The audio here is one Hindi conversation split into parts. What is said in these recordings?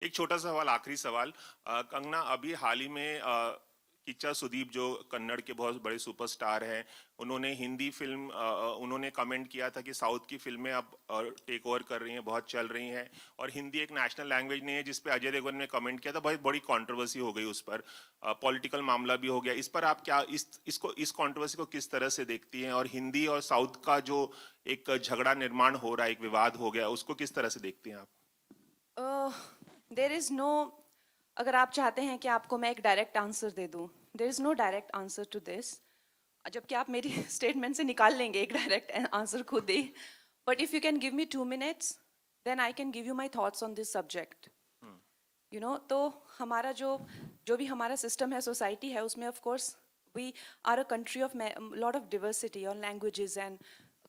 एक छोटा सा सवाल, आखिरी सवाल। कंगना, अभी हाल ही में किच्चा सुदीप जो कन्नड़ के बहुत बड़े सुपरस्टार हैं, उन्होंने हिंदी फिल्म उन्होंने कमेंट किया था कि साउथ की फिल्में अब टेक ओवर कर रही हैं, बहुत चल रही हैं, और हिंदी एक नेशनल लैंग्वेज नहीं है, जिस पे अजय देवगन ने कमेंट किया था, बहुत बड़ी कंट्रोवर्सी हो गई उस पर, पॉलिटिकल मामला भी हो गया। इस पर आप क्या इस कंट्रोवर्सी को किस तरह से देखती हैं, और हिंदी और साउथ का जो एक झगड़ा निर्माण हो रहा है, एक विवाद हो गया, उसको किस तरह से देखती हैं आप? देर इज़ नो, अगर आप चाहते हैं कि आपको मैं एक डायरेक्ट आंसर दे दूं, there is no direct answer to this. जबकि आप मेरी स्टेटमेंट से निकाल लेंगे एक डायरेक्ट आंसर खुद ही। But if you can give me 2 minutes, then I can give you my thoughts on this subject. तो हमारा जो जो भी हमारा सिस्टम है, सोसाइटी है, उसमें of course we are a country of lot of diversity और लैंग्वेजेस एंड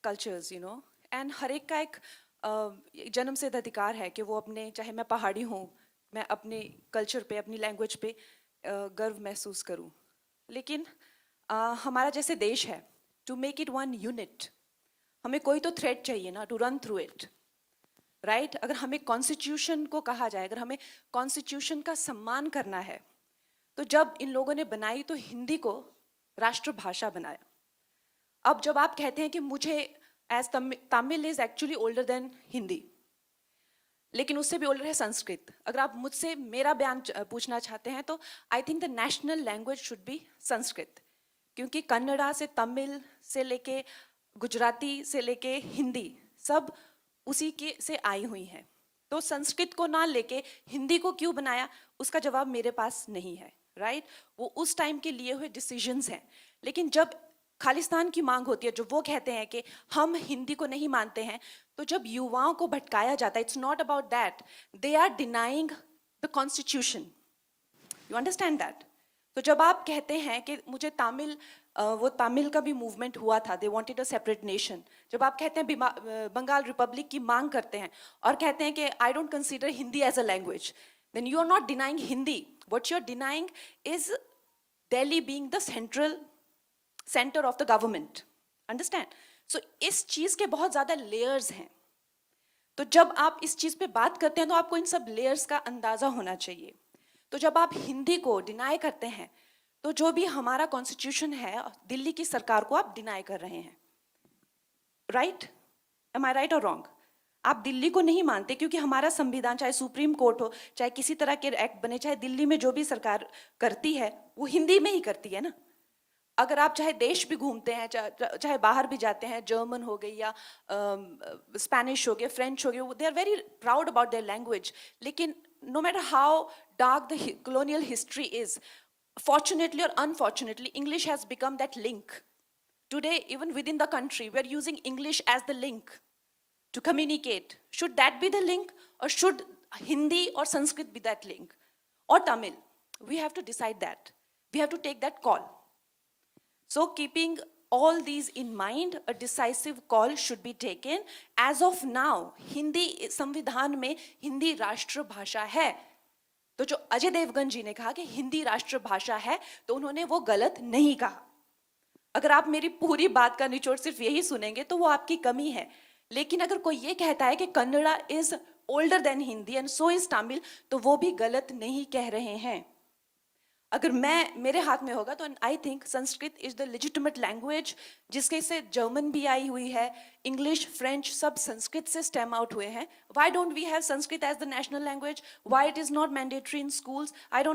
कल्चर्स, एंड हर एक का एक जन्म सिद्ध अधिकार है कि वो अपने, चाहे मैं पहाड़ी हूँ, मैं अपने कल्चर पे, अपनी लैंग्वेज पे गर्व महसूस करूँ। लेकिन हमारा जैसे देश है, to make it one unit, हमें कोई तो थ्रेड चाहिए ना, to run through it, right? अगर हमें कॉन्स्टिट्यूशन को कहा जाए, अगर हमें कॉन्स्टिट्यूशन का सम्मान करना है, तो जब इन लोगों ने बनाई तो हिंदी को राष्ट्रभाषा बनाया। अब जब आप कहते हैं कि मुझे as Tamil is actually older than Hindi, लेकिन उससे भी ओल्डर है संस्कृत। अगर आप मुझसे मेरा बयान पूछना चाहते हैं, तो I think the national language should be Sanskrit, क्योंकि कन्नड़ा से तमिल से लेके गुजराती से लेके हिंदी सब उसी के से आई हुई हैं। तो संस्कृत को ना लेके हिंदी को क्यों बनाया, उसका जवाब मेरे पास नहीं है, राइट? वो उस टाइम के लिए हुए डिसीजंस हैं। लेकिन जब खालिस्तान की मांग होती है, जो वो कहते हैं कि हम हिंदी को नहीं मानते हैं, तो जब युवाओं को भटकाया जाता है, it's not about that, they are denying the constitution. You understand that? तो जब आप कहते हैं कि मुझे तमिल, वो तमिल का भी मूवमेंट हुआ था, they wanted a separate nation. जब आप कहते हैं बंगाल रिपब्लिक की मांग करते हैं और कहते हैं कि I don't consider Hindi as a language, then you are not denying Hindi, what you are denying is Delhi being the centre of the government. Understand? So इस चीज के बहुत ज्यादा लेयर्स हैं। तो जब आप इस चीज पे बात करते हैं, तो आपको इन सब लेयर्स का अंदाजा होना चाहिए। तो जब आप हिंदी को डिनाई करते हैं, तो जो भी हमारा कॉन्स्टिट्यूशन है, दिल्ली की सरकार को आप डिनाई कर रहे हैं, राइट? एम आई राइट और रॉन्ग? आप दिल्ली को नहीं मानते, क्योंकि हमारा संविधान, चाहे सुप्रीम कोर्ट हो, चाहे किसी तरह के एक्ट बने, चाहे दिल्ली में जो भी सरकार करती है वो हिंदी में ही करती है ना। अगर आप चाहे देश भी घूमते हैं, चाहे बाहर भी जाते हैं, जर्मन हो गई या स्पेनिश हो गया, फ्रेंच हो गया, they are very proud about their language. लेकिन no matter how dark the colonial history is, fortunately or unfortunately, English has become that link. Today, even within the country, we are using English as the link to communicate. Should that be the link, or should Hindi or Sanskrit be that link, or Tamil? We have to decide that. We have to take that call. So keeping all these in mind, a decisive call should be taken. As of now, Hindi संविधान में हिंदी राष्ट्रभाषा है। तो जो अजय देवगन जी ने कहा कि हिंदी राष्ट्रभाषा है, तो उन्होंने वो गलत नहीं कहा। अगर आप मेरी पूरी बात का निचोड़ सिर्फ यही सुनेंगे, तो वो आपकी कमी है। लेकिन अगर कोई ये कहता है कि Kannada is older than Hindi and so is Tamil, तो वो भी गलत नहीं कह रहे हैं। अगर मेरे हाथ में होगा, तो I think Sanskrit is the legitimate language, जिसके से जर्मन भी आई हुई है, इंग्लिश, फ्रेंच, सब संस्कृत से स्टेम आउट हुए हैं। Why don't we have Sanskrit as the national language? Why it is not mandatory in schools? I don't